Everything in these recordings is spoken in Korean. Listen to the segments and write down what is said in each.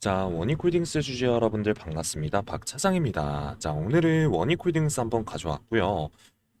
자, 원익홀딩스 주주 여러분들 반갑습니다. 박차장입니다. 자, 오늘은 원익홀딩스 한번 가져왔고요.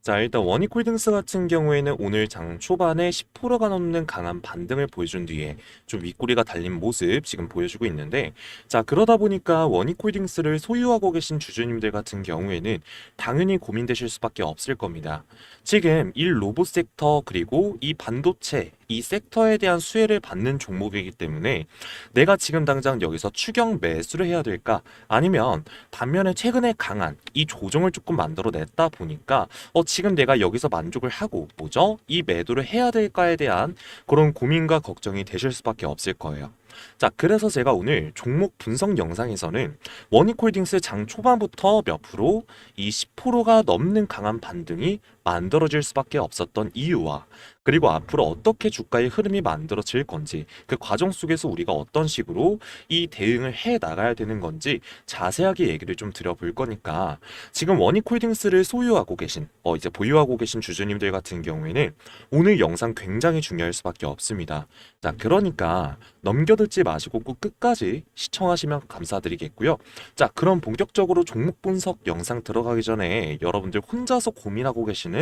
자, 일단 원익홀딩스 같은 경우에는 오늘 장 초반에 10%가 넘는 강한 반등을 보여준 뒤에 좀 윗꼬리가 달린 모습 지금 보여주고 있는데, 자, 그러다 보니까 원익홀딩스를 소유하고 계신 주주님들 같은 경우에는 당연히 고민되실 수밖에 없을 겁니다. 지금 이 로봇 섹터 그리고 이 반도체 이 섹터에 대한 수혜를 받는 종목이기 때문에 내가 지금 당장 여기서 추격 매수를 해야 될까? 아니면 반면에 최근에 강한 이 조정을 조금 만들어냈다 보니까 지금 내가 여기서 만족을 하고 뭐죠? 이 매도를 해야 될까에 대한 그런 고민과 걱정이 되실 수밖에 없을 거예요. 자, 그래서 제가 오늘 종목 분석 영상에서는 원익홀딩스 장 초반부터 몇 프로, 이 10%가 넘는 강한 반등이 만들어질 수밖에 없었던 이유와 그리고 앞으로 어떻게 주가의 흐름이 만들어질 건지 그 과정 속에서 우리가 어떤 식으로 이 대응을 해 나가야 되는 건지 자세하게 얘기를 좀 드려볼 거니까 지금 원익홀딩스를 소유하고 계신 이제 보유하고 계신 주주님들 같은 경우에는 오늘 영상 굉장히 중요할 수밖에 없습니다. 자, 그러니까 넘겨듣지 마시고 꼭 끝까지 시청하시면 감사드리겠고요. 자, 그럼 본격적으로 종목 분석 영상 들어가기 전에 여러분들 혼자서 고민하고 계시는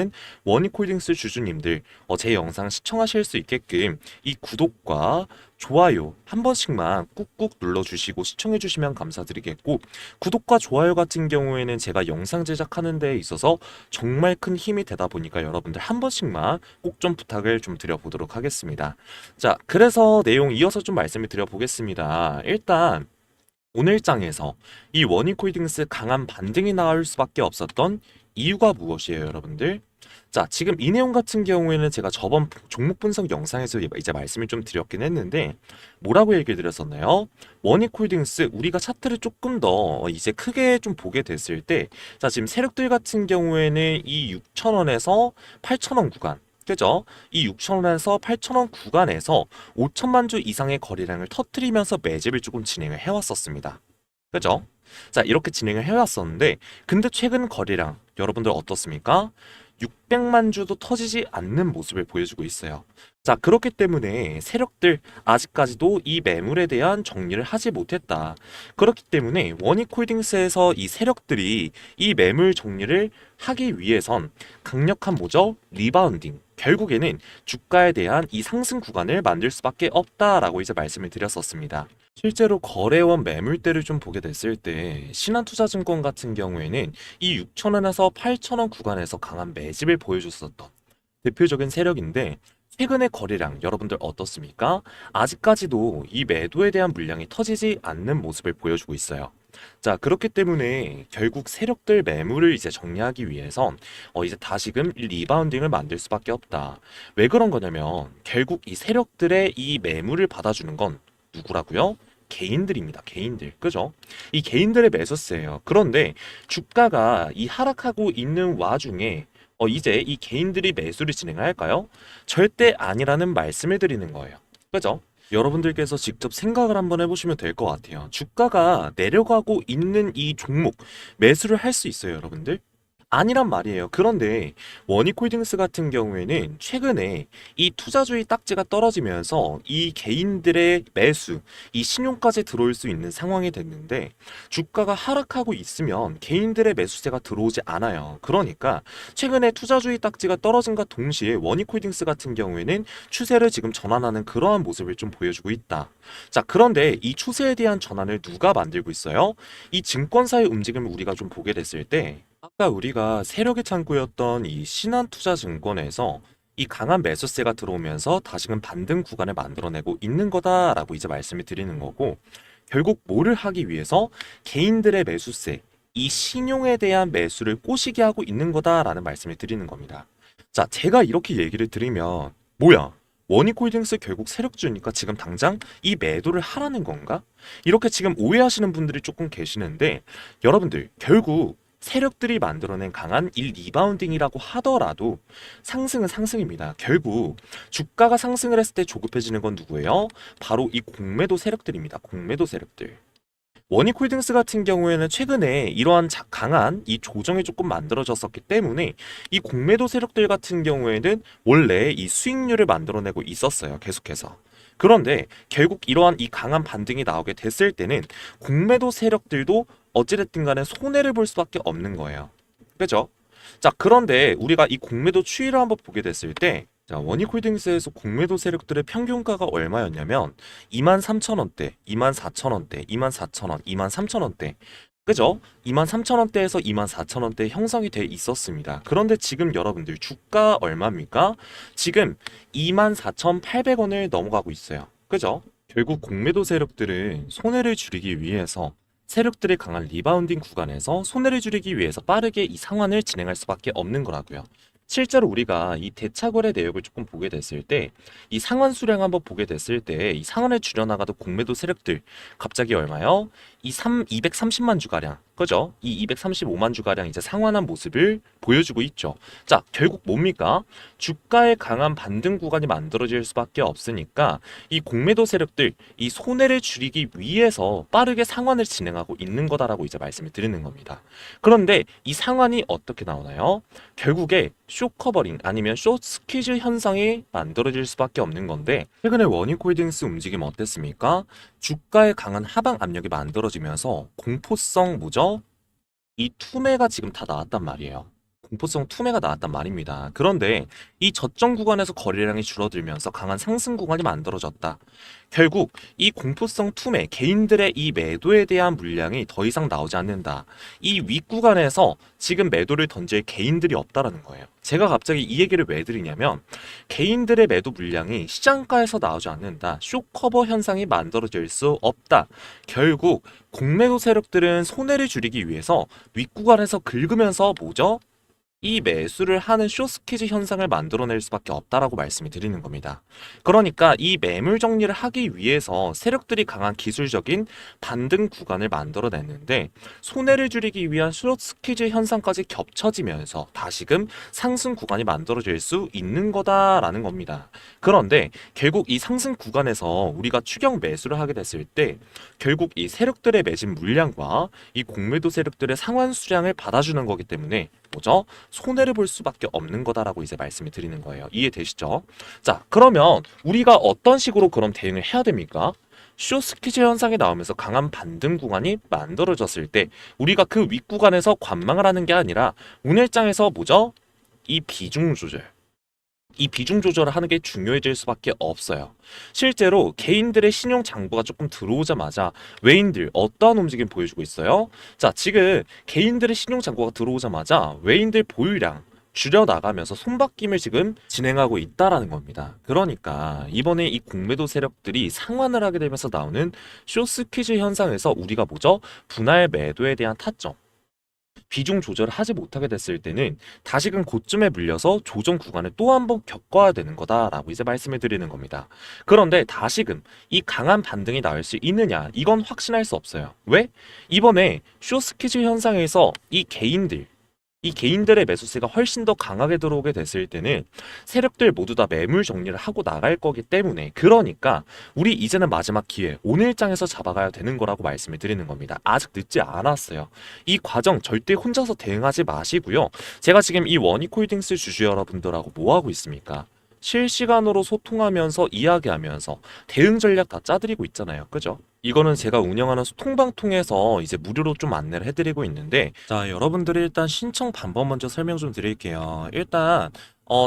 원익홀딩스 주주님들 제 영상 시청하실 수 있게끔 이 구독과 좋아요 한 번씩만 꾹꾹 눌러주시고 시청해주시면 감사드리겠고, 구독과 좋아요 같은 경우에는 제가 영상 제작하는 데 있어서 정말 큰 힘이 되다 보니까 여러분들 한 번씩만 꼭 좀 부탁을 좀 드려보도록 하겠습니다. 자, 그래서 내용 이어서 좀 말씀을 드려보겠습니다. 일단 오늘 장에서 이 원익홀딩스 강한 반등이 나올 수밖에 없었던 이유가 무엇이에요, 여러분들? 자, 지금 이 내용 같은 경우에는 제가 저번 종목 분석 영상에서 이제 말씀을 좀 드렸긴 했는데 뭐라고 얘기를 드렸었나요? 원익홀딩스 우리가 차트를 조금 더 이제 크게 좀 보게 됐을 때, 자, 지금 세력들 같은 경우에는 이 6,000원에서 8,000원 구간, 그죠? 이 6,000원에서 8,000원 구간에서 5천만 주 이상의 거래량을 터트리면서 매집을 조금 진행을 해왔었습니다. 그죠? 자, 이렇게 진행을 해왔었는데, 근데 최근 거래량 여러분들 어떻습니까? 600만 주도 터지지 않는 모습을 보여주고 있어요. 자, 그렇기 때문에 세력들 아직까지도 이 매물에 대한 정리를 하지 못했다. 그렇기 때문에 원익홀딩스에서 이 세력들이 이 매물 정리를 하기 위해선 강력한 뭐죠? 리바운딩. 결국에는 주가에 대한 이 상승 구간을 만들 수밖에 없다라고 이제 말씀을 드렸었습니다. 실제로 거래원 매물대를 좀 보게 됐을 때 신한투자증권 같은 경우에는 이 6,000원에서 8,000원 구간에서 강한 매집을 보여줬었던 대표적인 세력인데, 최근의 거래량 여러분들 어떻습니까? 아직까지도 이 매도에 대한 물량이 터지지 않는 모습을 보여주고 있어요. 자, 그렇기 때문에 결국 세력들 매물을 이제 정리하기 위해선 이제 다시금 리바운딩을 만들 수밖에 없다. 왜 그런 거냐면 결국 이 세력들의 이 매물을 받아주는 건 누구라고요? 개인들입니다. 개인들. 그죠? 이 개인들의 매수세예요. 그런데 주가가 이 하락하고 있는 와중에 이제 이 개인들이 매수를 진행할까요? 절대 아니라는 말씀을 드리는 거예요. 그죠? 여러분들께서 직접 생각을 한번 해보시면 될 것 같아요. 주가가 내려가고 있는 이 종목 매수를 할 수 있어요, 여러분들? 아니란 말이에요. 그런데 원익홀딩스 같은 경우에는 최근에 이 투자주의 딱지가 떨어지면서 이 개인들의 매수, 이 신용까지 들어올 수 있는 상황이 됐는데, 주가가 하락하고 있으면 개인들의 매수세가 들어오지 않아요. 그러니까 최근에 투자주의 딱지가 떨어진과 동시에 원익홀딩스 같은 경우에는 추세를 지금 전환하는 그러한 모습을 좀 보여주고 있다. 자, 그런데 이 추세에 대한 전환을 누가 만들고 있어요? 이 증권사의 움직임을 우리가 좀 보게 됐을 때, 아까 우리가 세력의 창구였던 이 신한투자증권에서 이 강한 매수세가 들어오면서 다시금 반등 구간을 만들어내고 있는 거다라고 이제 말씀을 드리는 거고, 결국 뭐를 하기 위해서 개인들의 매수세, 이 신용에 대한 매수를 꼬시게 하고 있는 거다라는 말씀을 드리는 겁니다. 자, 제가 이렇게 얘기를 드리면 뭐야? 원익홀딩스 결국 세력주니까 지금 당장 이 매도를 하라는 건가? 이렇게 지금 오해하시는 분들이 조금 계시는데, 여러분들 결국 세력들이 만들어낸 강한 이 리바운딩이라고 하더라도 상승은 상승입니다. 결국 주가가 상승을 했을 때 조급해지는 건 누구예요? 바로 이 공매도 세력들입니다. 공매도 세력들. 원익홀딩스 같은 경우에는 최근에 이러한 강한 이 조정이 조금 만들어졌었기 때문에 이 공매도 세력들 같은 경우에는 원래 이 수익률을 만들어내고 있었어요. 계속해서. 그런데 결국 이러한 이 강한 반등이 나오게 됐을 때는 공매도 세력들도 어찌됐든 간에 손해를 볼 수밖에 없는 거예요. 그죠? 자, 그런데 우리가 이 공매도 추이를 한번 보게 됐을 때 자, 원익홀딩스에서 공매도 세력들의 평균가가 얼마였냐면 23,000원대, 24,000원대, 24,000원, 23,000원대. 그죠? 23,000원대에서 24,000원대 형성이 돼 있었습니다. 그런데 지금 여러분들 주가 얼마입니까? 지금 24,800원을 넘어가고 있어요. 그죠? 결국 공매도 세력들은 손해를 줄이기 위해서 세력들의 강한 리바운딩 구간에서 손해를 줄이기 위해서 빠르게 이 상환을 진행할 수밖에 없는 거라고요. 실제로 우리가 이 대차거래 내역을 조금 보게 됐을 때 이 상환 수량 한번 보게 됐을 때 이 상환을 줄여나가던 공매도 세력들 갑자기 얼마요? 230만 주가량 그죠? 이 235만 주가량 이제 상환한 모습을 보여주고 있죠. 자, 결국 뭡니까? 주가의 강한 반등 구간이 만들어질 수밖에 없으니까 이 공매도 세력들 이 손해를 줄이기 위해서 빠르게 상환을 진행하고 있는 거다라고 이제 말씀을 드리는 겁니다. 그런데 이 상환이 어떻게 나오나요? 결국에 숏커버링 아니면 숏스퀴즈 현상이 만들어질 수밖에 없는 건데 최근에 원익홀딩스 움직임 어땠습니까? 주가의 강한 하방 압력이 만들어지면서 공포성 뭐죠? 이 투매가 지금 다 나왔단 말이에요. 공포성 투매가 나왔단 말입니다. 그런데 이 저점 구간에서 거래량이 줄어들면서 강한 상승 구간이 만들어졌다. 결국 이 공포성 투매, 개인들의 이 매도에 대한 물량이 더 이상 나오지 않는다. 이 윗구간에서 지금 매도를 던질 개인들이 없다라는 거예요. 제가 갑자기 이 얘기를 왜 드리냐면 개인들의 매도 물량이 시장가에서 나오지 않는다. 숏커버 현상이 만들어질 수 없다. 결국 공매도 세력들은 손해를 줄이기 위해서 윗구간에서 긁으면서 뭐죠? 이 매수를 하는 숏스퀴즈 현상을 만들어낼 수밖에 없다라고 말씀을 드리는 겁니다. 그러니까 이 매물 정리를 하기 위해서 세력들이 강한 기술적인 반등 구간을 만들어냈는데 손해를 줄이기 위한 숏스퀴즈 현상까지 겹쳐지면서 다시금 상승 구간이 만들어질 수 있는 거다라는 겁니다. 그런데 결국 이 상승 구간에서 우리가 추격 매수를 하게 됐을 때 결국 이 세력들의 매진 물량과 이 공매도 세력들의 상환 수량을 받아주는 거기 때문에 뭐죠? 손해를 볼 수밖에 없는 거다라고 이제 말씀을 드리는 거예요. 이해되시죠? 자, 그러면 우리가 어떤 식으로 그럼 대응을 해야 됩니까? 숏스퀴즈 현상이 나오면서 강한 반등 구간이 만들어졌을 때 우리가 그 윗구간에서 관망을 하는 게 아니라 오늘장에서 뭐죠? 이 비중 조절. 이 비중 조절을 하는 게 중요해질 수밖에 없어요. 실제로 개인들의 신용 장부가 조금 들어오자마자 외인들 어떠한 움직임 보여주고 있어요? 자, 지금 개인들의 신용 장부가 들어오자마자 외인들 보유량 줄여나가면서 손바뀜을 지금 진행하고 있다라는 겁니다. 그러니까 이번에 이 공매도 세력들이 상환을 하게 되면서 나오는 숏스퀴즈 현상에서 우리가 뭐죠? 분할 매도에 대한 타점 비중 조절을 하지 못하게 됐을 때는 다시금 고점에 물려서 조정 구간을 또 한 번 겪어야 되는 거다라고 이제 말씀을 드리는 겁니다. 그런데 다시금 이 강한 반등이 나올 수 있느냐 이건 확신할 수 없어요. 왜? 이번에 숏스퀴즈 현상에서 이 개인들의 매수세가 훨씬 더 강하게 들어오게 됐을 때는 세력들 모두 다 매물 정리를 하고 나갈 거기 때문에 그러니까 우리 이제는 마지막 기회 오늘장에서 잡아가야 되는 거라고 말씀을 드리는 겁니다. 아직 늦지 않았어요. 이 과정 절대 혼자서 대응하지 마시고요. 제가 지금 이 원익홀딩스 주주 여러분들하고 뭐 하고 있습니까? 실시간으로 소통하면서 이야기하면서 대응 전략 다 짜드리고 있잖아요. 그죠? 이거는 제가 운영하는 소통방 통해서 이제 무료로 좀 안내를 해드리고 있는데 자, 여러분들이 일단 신청 방법 먼저 설명 좀 드릴게요. 일단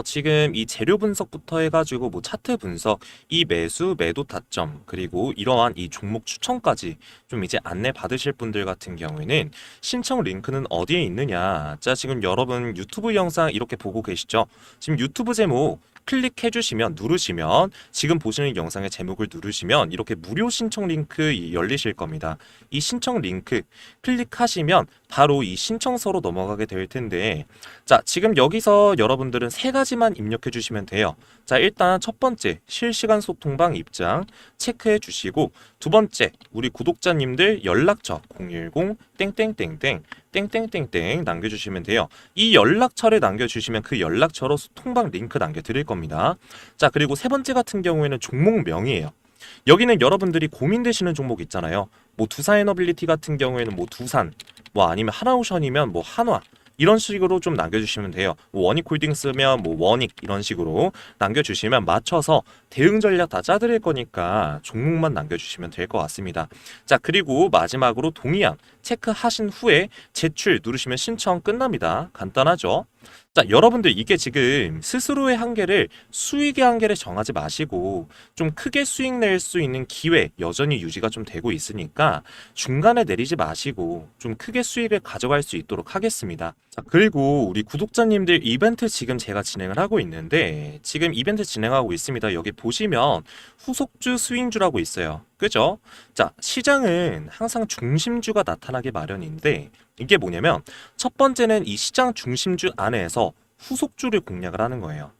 지금 이 재료 분석부터 해가지고 뭐 차트 분석, 이 매수, 매도 타점, 그리고 이러한 이 종목 추천까지 좀 이제 안내 받으실 분들 같은 경우에는 신청 링크는 어디에 있느냐. 자, 지금 여러분 유튜브 영상 이렇게 보고 계시죠? 지금 유튜브 제목 클릭해 주시면 누르시면 지금 보시는 영상의 제목을 누르시면 이렇게 무료 신청 링크 열리실 겁니다. 이 신청 링크 클릭하시면 바로 이 신청서로 넘어가게 될 텐데 자, 지금 여기서 여러분들은 세 가지만 입력해 주시면 돼요. 자, 일단 첫 번째 실시간 소통방 입장 체크해 주시고 두 번째 우리 구독자님들 연락처 010 땡땡땡땡 땡땡땡땡 남겨주시면 돼요. 이 연락처를 남겨주시면 그 연락처로 소통방 링크 남겨드릴 겁니다. 자, 그리고 세 번째 같은 경우에는 종목명이에요. 여기는 여러분들이 고민되시는 종목 있잖아요. 뭐 두산에너빌리티 같은 경우에는 뭐 두산, 뭐 아니면 하나오션이면 뭐 한화 이런 식으로 좀 남겨주시면 돼요. 뭐 원익홀딩스면 뭐 원익 이런 식으로 남겨주시면 맞춰서 대응 전략 다 짜드릴 거니까 종목만 남겨주시면 될 것 같습니다. 자, 그리고 마지막으로 동의안 체크하신 후에 제출 누르시면 신청 끝납니다. 간단하죠? 자, 여러분들 이게 지금 스스로의 한계를 수익의 한계를 정하지 마시고 좀 크게 수익 낼 수 있는 기회 여전히 유지가 좀 되고 있으니까 중간에 내리지 마시고 좀 크게 수익을 가져갈 수 있도록 하겠습니다. 자, 그리고 우리 구독자님들 이벤트 지금 제가 진행을 하고 있는데 지금 이벤트 진행하고 있습니다. 여기 보시면 후속주 스윙주라고 있어요. 그죠? 자, 시장은 항상 중심주가 나타나기 마련인데 이게 뭐냐면 첫 번째는 이 시장 중심주 안에서 후속주를 공략을 하는 거예요.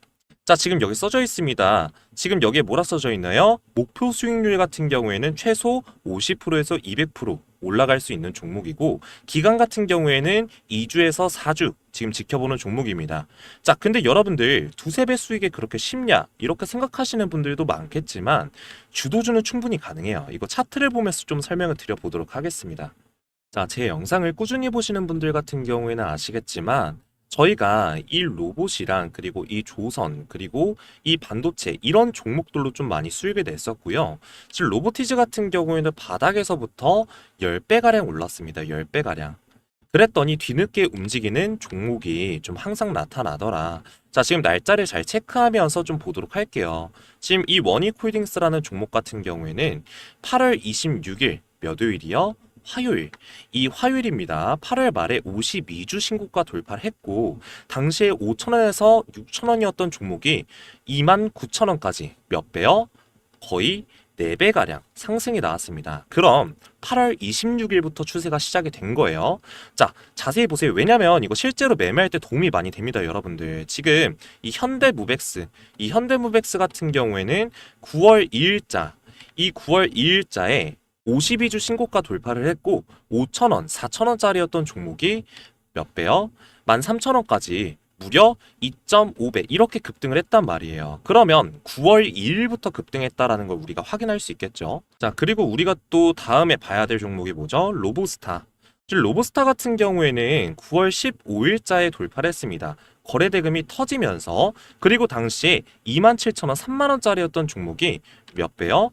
자, 지금 여기 써져 있습니다. 지금 여기에 뭐라 써져 있나요? 목표 수익률 같은 경우에는 최소 50%에서 200% 올라갈 수 있는 종목이고 기간 같은 경우에는 2주에서 4주 지금 지켜보는 종목입니다. 자, 근데 여러분들 두세 배 수익에 그렇게 쉽냐? 이렇게 생각하시는 분들도 많겠지만 주도주는 충분히 가능해요. 이거 차트를 보면서 좀 설명을 드려보도록 하겠습니다. 자, 제 영상을 꾸준히 보시는 분들 같은 경우에는 아시겠지만 저희가 이 로봇이랑 그리고 이 조선 그리고 이 반도체 이런 종목들로 좀 많이 수익을 냈었고요. 지금 로보티즈 같은 경우에는 바닥에서부터 10배가량 올랐습니다. 10배가량. 그랬더니 뒤늦게 움직이는 종목이 좀 항상 나타나더라. 자, 지금 날짜를 잘 체크하면서 좀 보도록 할게요. 지금 이 원익홀딩스라는 종목 같은 경우에는 8월 26일 몇 요일이요? 화요일. 이 화요일입니다. 8월 말에 52주 신고가 돌파를 했고 당시에 5,000원에서 6,000원이었던 종목이 29,000원까지 몇 배요? 거의 4배가량 상승이 나왔습니다. 그럼 8월 26일부터 추세가 시작이 된 거예요. 자, 자세히 보세요. 왜냐면 이거 실제로 매매할 때 도움이 많이 됩니다, 여러분들. 지금 이 현대무백스 같은 경우에는 9월 2일자, 이 9월 2일자에 52주 신고가 돌파를 했고 5,000원, 4,000원짜리였던 종목이 몇 배요? 13,000원까지 무려 2.5배 이렇게 급등을 했단 말이에요. 그러면 9월 2일부터 급등했다라는 걸 우리가 확인할 수 있겠죠. 자, 그리고 우리가 또 다음에 봐야 될 종목이 뭐죠? 로보스타. 로보스타 같은 경우에는 9월 15일자에 돌파를 했습니다. 거래 대금이 터지면서 그리고 당시에 27,000원, 3만원짜리였던 종목이 몇 배요?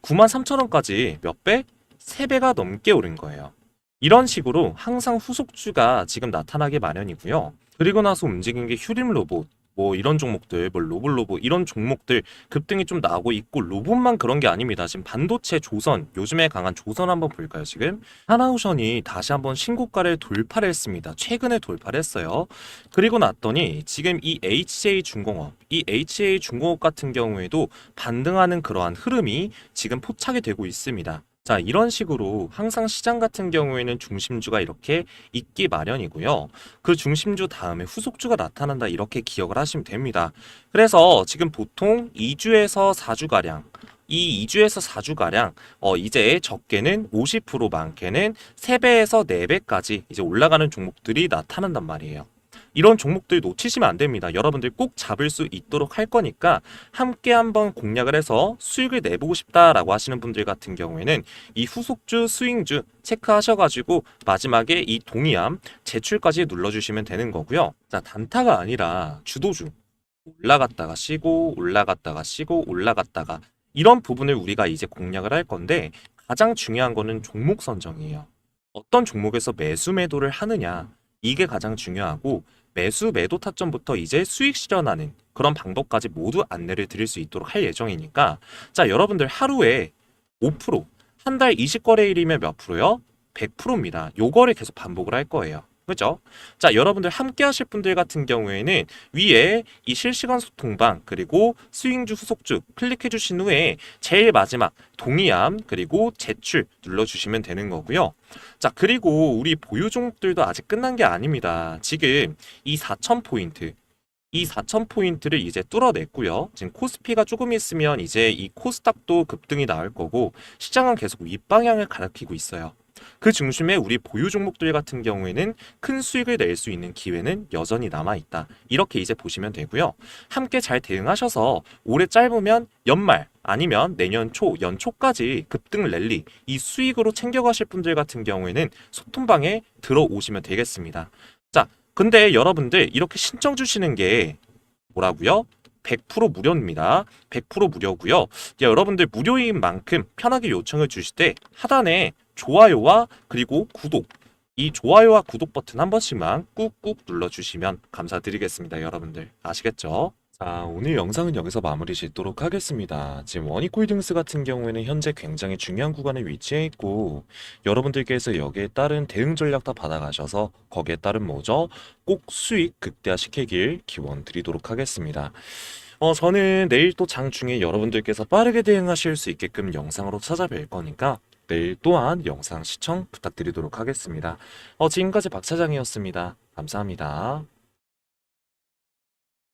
93,000원까지 몇 배? 3배가 넘게 오른 거예요. 이런 식으로 항상 후속주가 지금 나타나기 마련이고요. 그리고 나서 움직인 게 휴림 로봇, 뭐 이런 종목들, 뭐 로봇 이런 종목들 급등이 좀 나오고 있고 로봇만 그런 게 아닙니다. 지금 반도체 조선, 요즘에 강한 조선 한번 볼까요? 지금 하나오션이 다시 한번 신고가를 돌파를 했습니다. 최근에 돌파를 했어요. 그리고 났더니 지금 이 HJ중공업 같은 경우에도 반등하는 그러한 흐름이 지금 포착이 되고 있습니다. 자, 이런 식으로 항상 시장 같은 경우에는 중심주가 이렇게 있기 마련이고요. 그 중심주 다음에 후속주가 나타난다 이렇게 기억을 하시면 됩니다. 그래서 지금 보통 2주에서 4주가량 이 2주에서 4주가량 이제 적게는 50% 많게는 3배에서 4배까지 이제 올라가는 종목들이 나타난단 말이에요. 이런 종목들 놓치시면 안 됩니다. 여러분들 꼭 잡을 수 있도록 할 거니까 함께 한번 공략을 해서 수익을 내보고 싶다라고 하시는 분들 같은 경우에는 이 후속주, 스윙주 체크하셔가지고 마지막에 이 동의함 제출까지 눌러주시면 되는 거고요. 자, 단타가 아니라 주도주. 올라갔다가 쉬고 올라갔다가 쉬고 올라갔다가 이런 부분을 우리가 이제 공략을 할 건데 가장 중요한 거는 종목 선정이에요. 어떤 종목에서 매수 매도를 하느냐 이게 가장 중요하고 매수 매도 타점부터 이제 수익 실현하는 그런 방법까지 모두 안내를 드릴 수 있도록 할 예정이니까 자, 여러분들 하루에 5% 한 달 20거래일이면 몇 프로요? 100%입니다. 요거를 계속 반복을 할 거예요. 그죠? 자, 여러분들 함께 하실 분들 같은 경우에는 위에 이 실시간 소통방 그리고 스윙주 후속주 클릭해 주신 후에 제일 마지막 동의함 그리고 제출 눌러주시면 되는 거고요. 자, 그리고 우리 보유 종목들도 아직 끝난 게 아닙니다. 지금 이 4,000포인트 이 4,000포인트를 이제 뚫어냈고요. 지금 코스피가 조금 있으면 이제 이 코스닥도 급등이 나올 거고 시장은 계속 윗방향을 가리키고 있어요. 그 중심에 우리 보유 종목들 같은 경우에는 큰 수익을 낼 수 있는 기회는 여전히 남아있다. 이렇게 이제 보시면 되고요. 함께 잘 대응하셔서 올해 짧으면 연말 아니면 내년 초, 연초까지 급등 랠리 이 수익으로 챙겨가실 분들 같은 경우에는 소통방에 들어오시면 되겠습니다. 자, 근데 여러분들 이렇게 신청 주시는 게 뭐라고요? 100% 무료입니다. 100% 무료고요. 여러분들 무료인 만큼 편하게 요청을 주실 때 하단에 좋아요와 그리고 구독 이 좋아요와 구독 버튼 한 번씩만 꾹꾹 눌러주시면 감사드리겠습니다. 여러분들 아시겠죠? 자, 오늘 영상은 여기서 마무리 짓도록 하겠습니다. 지금 원익홀딩스 같은 경우에는 현재 굉장히 중요한 구간에 위치해 있고 여러분들께서 여기에 따른 대응 전략 다 받아가셔서 거기에 따른 뭐죠? 꼭 수익 극대화시키길 기원 드리도록 하겠습니다. 저는 내일 또 장중에 여러분들께서 빠르게 대응하실 수 있게끔 영상으로 찾아뵐 거니까 내일 또한 영상 시청 부탁드리도록 하겠습니다. 지금까지 박 차장이었습니다. 감사합니다.